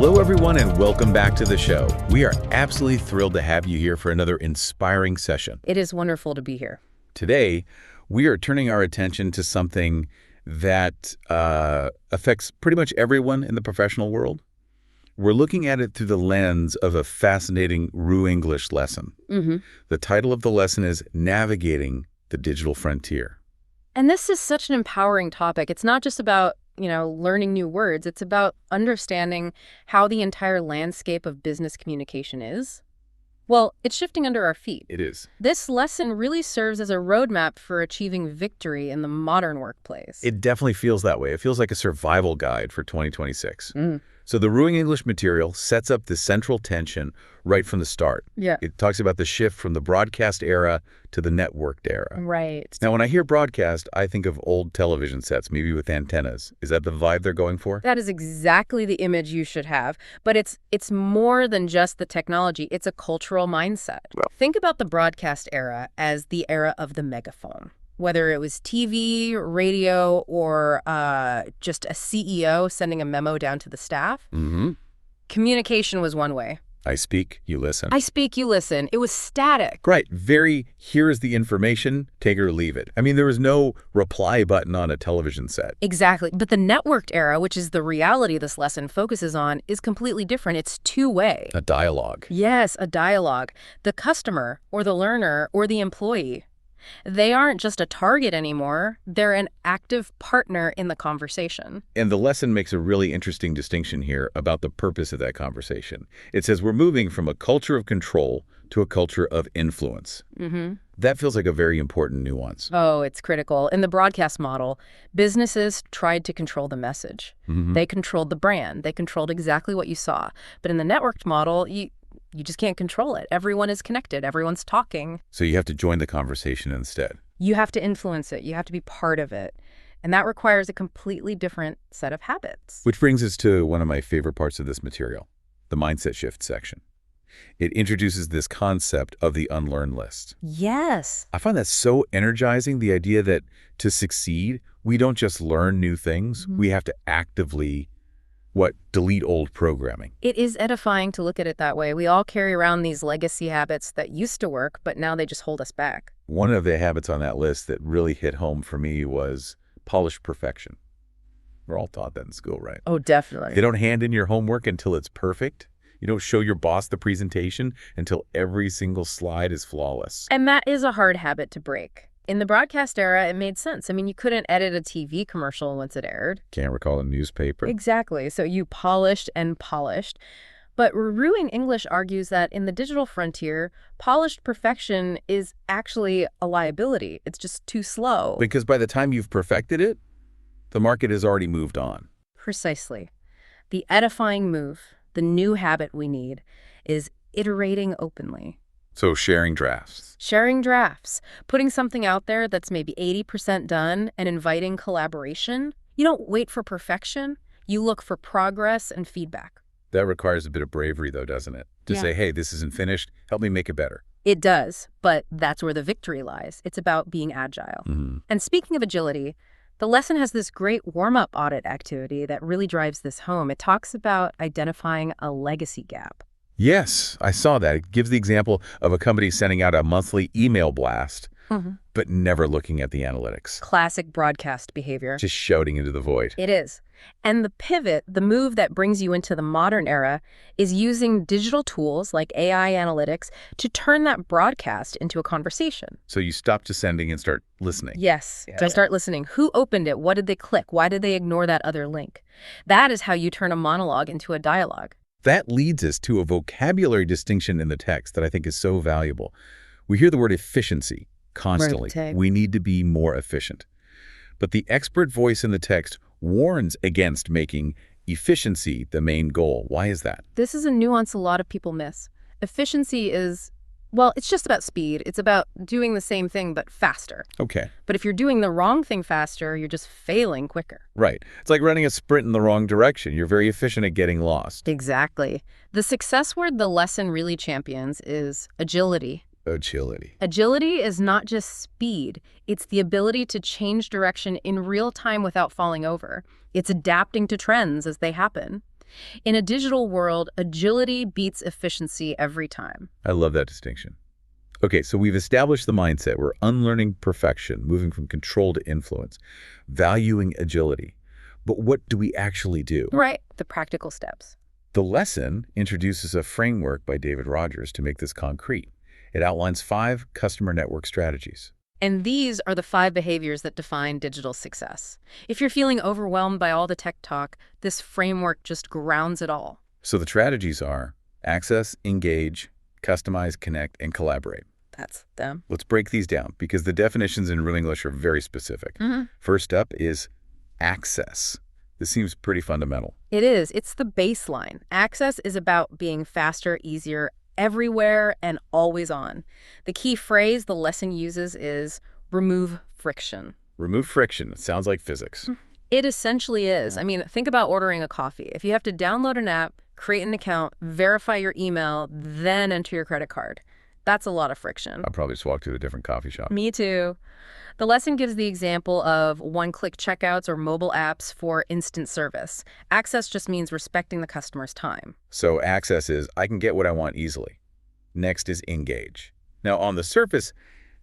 Hello, everyone, and welcome back to the show. We are absolutely thrilled to have you here for another inspiring session. It is wonderful to be here. Today, we are turning our attention to something that affects pretty much everyone in the professional world. We're looking at it through the lens of a fascinating RuiEnglish lesson. The title of the lesson is Navigating the Digital Frontier. And this is such an empowering topic. It's not just about, learning new words. It's about understanding how the entire landscape of business communication is. Well, it's shifting under our feet. It is. This lesson really serves as a roadmap for achieving victory in the modern workplace. It definitely feels that way. It feels like a survival guide for 2026. So the RuiEnglish material sets up the central tension right from the start. Yeah. It talks about the shift from the broadcast era to the networked era. Right. Now, when I hear broadcast, I think of old television sets, maybe with antennas. Is that the vibe they're going for? That is exactly the image you should have. But it's more than just the technology. It's a cultural mindset. Well. Think about the broadcast era as the era of the megaphone. Whether it was TV, radio, or just a CEO sending a memo down to the staff, communication was one way. I speak, you listen. I speak, you listen. It was static. Right. Here is the information, take it or leave it. I mean, there was no reply button on a television set. Exactly. But the networked era, which is the reality this lesson focuses on, is completely different. It's two-way. A dialogue. Yes, a dialogue. The customer or the learner or the employee, they aren't just a target anymore. They're an active partner in the conversation. And the lesson makes a really interesting distinction here about the purpose of that conversation. It says we're moving from a culture of control to a culture of influence. That feels like a very important nuance. Oh, it's critical. In the broadcast model, businesses tried to control the message. They controlled the brand. They controlled exactly what you saw. But in the networked model, you just can't control it. Everyone is connected. Everyone's talking. So you have to join the conversation instead. You have to influence it. You have to be part of it. And that requires a completely different set of habits. Which brings us to one of my favorite parts of this material, the mindset shift section. It introduces this concept of the unlearn list. Yes. I find that so energizing, the idea that to succeed, we don't just learn new things, we have to actively delete old programming. It is edifying to look at it that way. We all carry around these legacy habits that used to work, but now they just hold us back. One of the habits on that list that really hit home for me was polished perfection. We're all taught that in school, right? Oh, definitely. You don't hand in your homework until it's perfect. You don't show your boss the presentation until every single slide is flawless. And that is a hard habit to break. In the broadcast era, it made sense. I mean, you couldn't edit a TV commercial once it aired. Can't recall a newspaper. Exactly. So you polished and polished. But RuiEnglish argues that in the digital frontier, polished perfection is actually a liability. It's just too slow. Because by the time you've perfected it, the market has already moved on. Precisely. The edifying move, the new habit we need, is iterating openly. So sharing drafts. Sharing drafts, putting something out there that's maybe 80% done and inviting collaboration. You don't wait for perfection. You look for progress and feedback. That requires a bit of bravery, though, doesn't it? To say, hey, this isn't finished. Help me make it better. It does, but that's where the victory lies. It's about being agile. And speaking of agility, the lesson has this great warm-up audit activity that really drives this home. It talks about identifying a legacy gap. Yes, I saw that. It gives the example of a company sending out a monthly email blast, but never looking at the analytics. Classic broadcast behavior. Just shouting into the void. It is. And the pivot, the move that brings you into the modern era, is using digital tools like AI analytics to turn that broadcast into a conversation. So you stop just sending and start listening. Yes. Yeah. Start listening. Who opened it? What did they click? Why did they ignore that other link? That is how you turn a monologue into a dialogue. That leads us to a vocabulary distinction in the text that I think is so valuable. We hear the word efficiency constantly. We need to be more efficient. But the expert voice in the text warns against making efficiency the main goal. Why is that? This is a nuance a lot of people miss. Efficiency is, well, it's just about speed. It's about doing the same thing, but faster. Okay. But if you're doing the wrong thing faster, you're just failing quicker. Right. It's like running a sprint in the wrong direction. You're very efficient at getting lost. Exactly. The success word the lesson really champions is agility. Agility. Agility is not just speed. It's the ability to change direction in real time without falling over. It's adapting to trends as they happen. In a digital world, agility beats efficiency every time. I love that distinction. Okay, so we've established the mindset. We're unlearning perfection, moving from control to influence, valuing agility. But what do we actually do? Right, the practical steps. The lesson introduces a framework by David Rogers to make this concrete. It outlines 5 customer network strategies. And these are the 5 behaviors that define digital success. If you're feeling overwhelmed by all the tech talk, this framework just grounds it all. So the strategies are access, engage, customize, connect, and collaborate. That's them. Let's break these down because the definitions in RuiEnglish are very specific. First up is access. This seems pretty fundamental. It is. It's the baseline. Access is about being faster, easier, everywhere, and always on. The key phrase the lesson uses is remove friction. Remove friction. It sounds like physics. It essentially is. I mean, think about ordering a coffee. If you have to download an app, create an account, verify your email, then enter your credit card, that's a lot of friction. I'll probably just walk to a different coffee shop. Me too. The lesson gives the example of one-click checkouts or mobile apps for instant service. Access just means respecting the customer's time. So access is I can get what I want easily. Next is engage. Now, on the surface,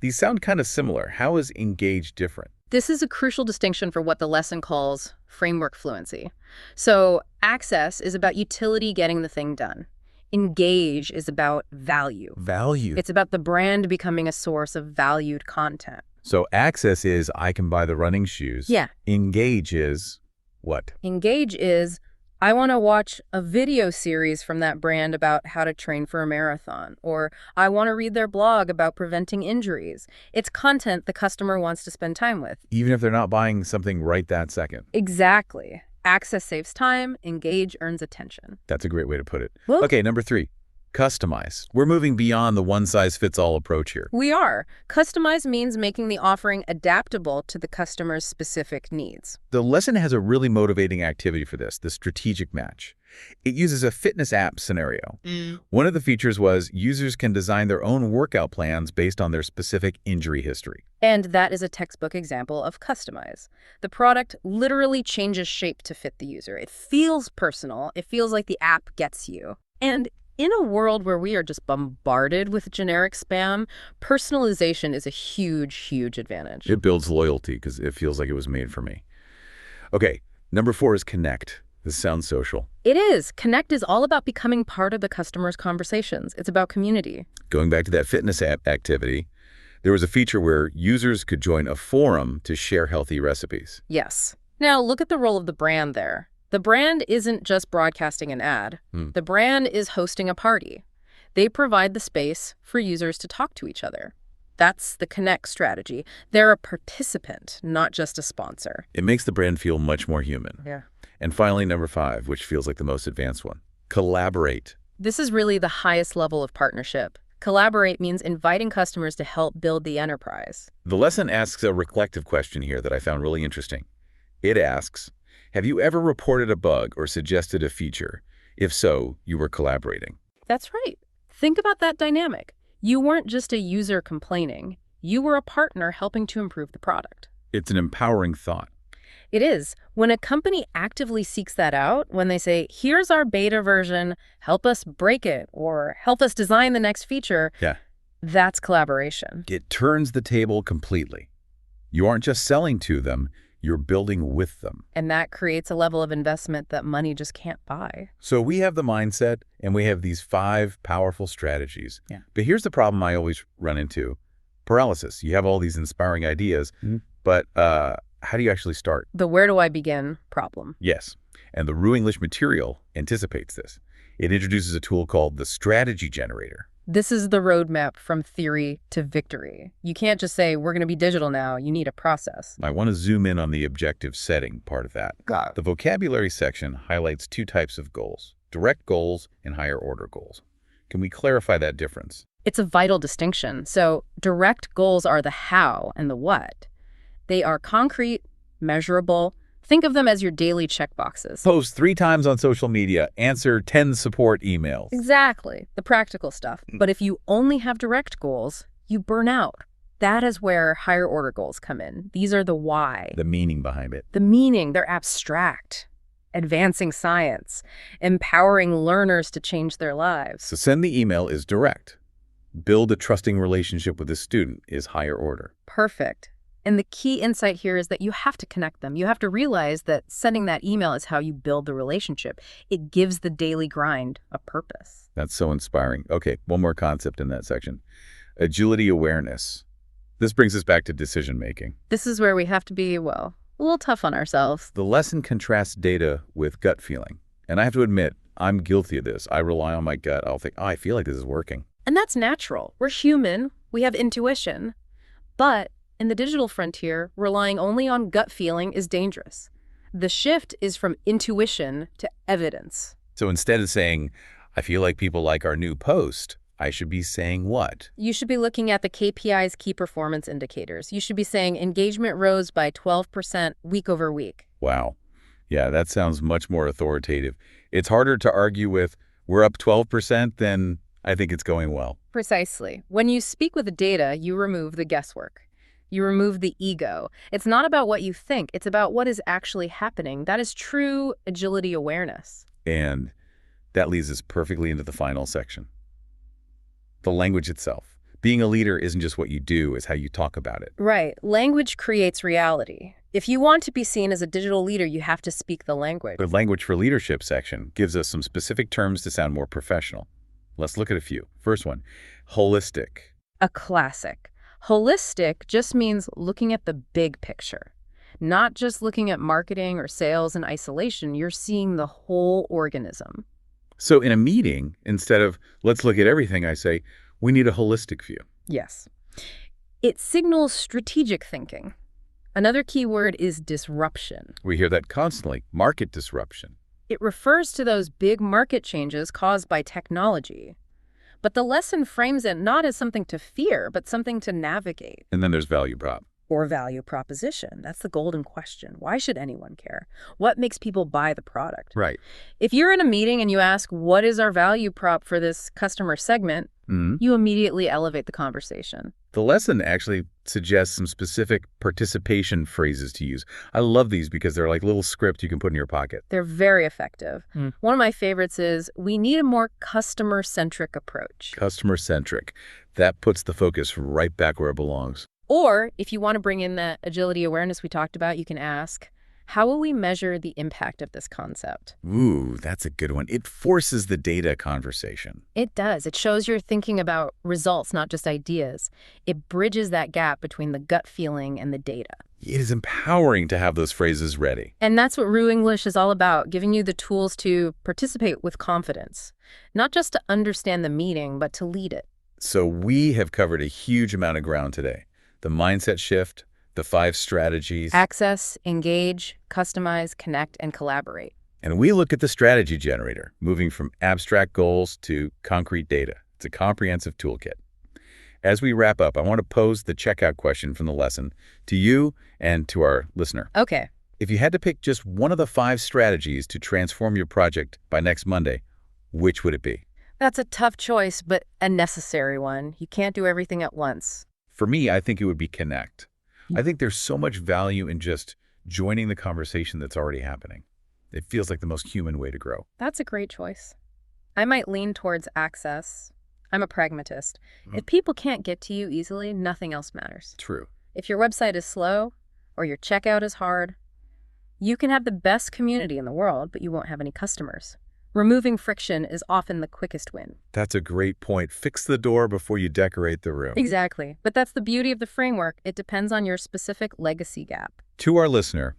these sound kind of similar. How is engage different? This is a crucial distinction for what the lesson calls framework fluency. So access is about utility getting the thing done. Engage is about value. Value. It's about the brand becoming a source of valued content. So access is I can buy the running shoes. Yeah. Engage is what? Engage is I want to watch a video series from that brand about how to train for a marathon, or I want to read their blog about preventing injuries. It's content the customer wants to spend time with. Even if they're not buying something right that second. Exactly. Access saves time, engage earns attention. That's a great way to put it. Well, Okay, number 3, customize. We're moving beyond the one-size-fits-all approach here. we are. Customize means making the offering adaptable to the customer's specific needs. The lesson has a really motivating activity for this, the strategic match. It uses a fitness app scenario. One of the features was users can design their own workout plans based on their specific injury history. And that is a textbook example of customize. The product literally changes shape to fit the user. It feels personal. It feels like the app gets you. And in a world where we are just bombarded with generic spam, personalization is a huge, huge advantage. It builds loyalty because it feels like it was made for me. Okay, number 4 is connect. This sounds social. It is. Connect is all about becoming part of the customer's conversations. It's about community. Going back to that fitness app activity, there was a feature where users could join a forum to share healthy recipes. Yes. Now, look at the role of the brand there. The brand isn't just broadcasting an ad. The brand is hosting a party. They provide the space for users to talk to each other. That's the connect strategy. They're a participant, not just a sponsor. It makes the brand feel much more human. Yeah. And finally, number 5, which feels like the most advanced one, collaborate. This is really the highest level of partnership. Collaborate means inviting customers to help build the enterprise. The lesson asks a reflective question here that I found really interesting. It asks, have you ever reported a bug or suggested a feature? If so, you were collaborating. That's right. Think about that dynamic. You weren't just a user complaining. You were a partner helping to improve the product. It's an empowering thought. It is. When a company actively seeks that out, when they say, here's our beta version, help us break it, or help us design the next feature, that's collaboration. It turns the table completely. You aren't just selling to them, you're building with them. And that creates a level of investment that money just can't buy. So we have the mindset, and we have these 5 powerful strategies. But here's the problem I always run into. Paralysis. You have all these inspiring ideas, but how do you actually start? The where do I begin problem. Yes, and the RuiEnglish material anticipates this. It introduces a tool called the strategy generator. This is the roadmap from theory to victory. You can't just say, we're going to be digital now. You need a process. I want to zoom in on the objective setting part of that. Got it. The vocabulary section highlights 2 types of goals, direct goals and higher order goals. Can we clarify that difference? It's a vital distinction. So direct goals are the how and the what. They are concrete, measurable. Think of them as your daily checkboxes. Post 3 times on social media, answer 10 support emails. Exactly, the practical stuff. But if you only have direct goals, you burn out. That is where higher order goals come in. These are the why. The meaning behind it. The meaning, they're abstract. advancing science, empowering learners to change their lives. So send the email is direct. Build a trusting relationship with the student is higher order. Perfect. And the key insight here is that you have to connect them. You have to realize that sending that email is how you build the relationship. It gives the daily grind a purpose. That's so inspiring. Okay, one more concept in that section. Agility awareness. This brings us back to decision making. This is where we have to be, well, a little tough on ourselves. The lesson contrasts data with gut feeling. And I have to admit, I'm guilty of this. I rely on my gut. I'll think, oh, I feel like this is working. And that's natural. We're human. We have intuition. But in the digital frontier, relying only on gut feeling is dangerous. The shift is from intuition to evidence. So instead of saying, I feel like people like our new post, I should be saying what? You should be looking at the KPI's key performance indicators. You should be saying engagement rose by 12% week over week. Wow. Yeah, that sounds much more authoritative. It's harder to argue with, we're up 12% than I think it's going well. Precisely. When you speak with the data, you remove the guesswork. You remove the ego. It's not about what you think. It's about what is actually happening. That is true agility awareness. And that leads us perfectly into the final section. The language itself. Being a leader isn't just what you do, it's how you talk about it. Right. Language creates reality. If you want to be seen as a digital leader, you have to speak the language. The language for leadership section gives us some specific terms to sound more professional. Let's look at a few. First one, holistic. A classic. Holistic just means looking at the big picture. Not just looking at marketing or sales in isolation, you're seeing the whole organism. So in a meeting, instead of let's look at everything, I say, we need a holistic view. Yes. It signals strategic thinking. Another key word is disruption. We hear that constantly, market disruption. It refers to those big market changes caused by technology. But the lesson frames it not as something to fear, but something to navigate. And then there's value prop. Or value proposition. That's the golden question. Why should anyone care? What makes people buy the product? Right. If you're in a meeting and you ask, what is our value prop for this customer segment, you immediately elevate the conversation. The lesson actually suggests some specific participation phrases to use. I love these because they're like little script you can put in your pocket. They're very effective. One of my favorites is, we need a more customer-centric approach. Customer-centric. That puts the focus right back where it belongs. Or if you want to bring in that agility awareness we talked about, you can ask, how will we measure the impact of this concept? Ooh, that's a good one. It forces the data conversation. It does. It shows you're thinking about results, not just ideas. It bridges that gap between the gut feeling and the data. It is empowering to have those phrases ready. And that's what RuiEnglish is all about, giving you the tools to participate with confidence. Not just to understand the meeting, but to lead it. So we have covered a huge amount of ground today. The mindset shift, the 5 strategies. Access, engage, customize, connect, and collaborate. And we look at the strategy generator, moving from abstract goals to concrete data. It's a comprehensive toolkit. As we wrap up, I want to pose the checkout question from the lesson to you and to our listener. Okay. If you had to pick just one of the 5 strategies to transform your project by next Monday, which would it be? That's a tough choice, but a necessary one. You can't do everything at once. For me, I think it would be connect. I think there's so much value in just joining the conversation that's already happening. It feels like the most human way to grow. That's a great choice. I might lean towards access. I'm a pragmatist. If people can't get to you easily, nothing else matters. True. If your website is slow or your checkout is hard, you can have the best community in the world, but you won't have any customers. Removing friction is often the quickest win. That's a great point. Fix the door before you decorate the room. Exactly. But that's the beauty of the framework. It depends on your specific legacy gap. To our listener,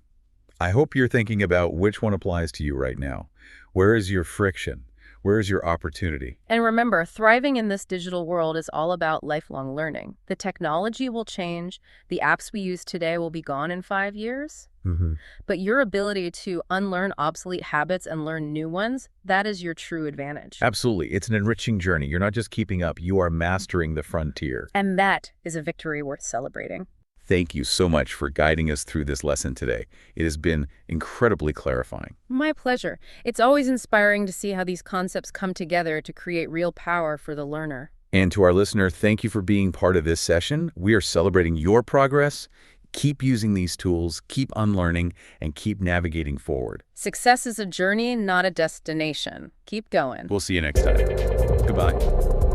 I hope you're thinking about which one applies to you right now. Where is your friction? Where is your opportunity? And remember, thriving in this digital world is all about lifelong learning. The technology will change. The apps we use today will be gone in 5 years. But your ability to unlearn obsolete habits and learn new ones, that is your true advantage. Absolutely. It's an enriching journey. You're not just keeping up, you are mastering the frontier. And that is a victory worth celebrating. Thank you so much for guiding us through this lesson today. It has been incredibly clarifying. My pleasure. It's always inspiring to see how these concepts come together to create real power for the learner. And to our listener, thank you for being part of this session. We are celebrating your progress. Keep using these tools, keep unlearning, and keep navigating forward. Success is a journey, not a destination. Keep going. We'll see you next time. Goodbye.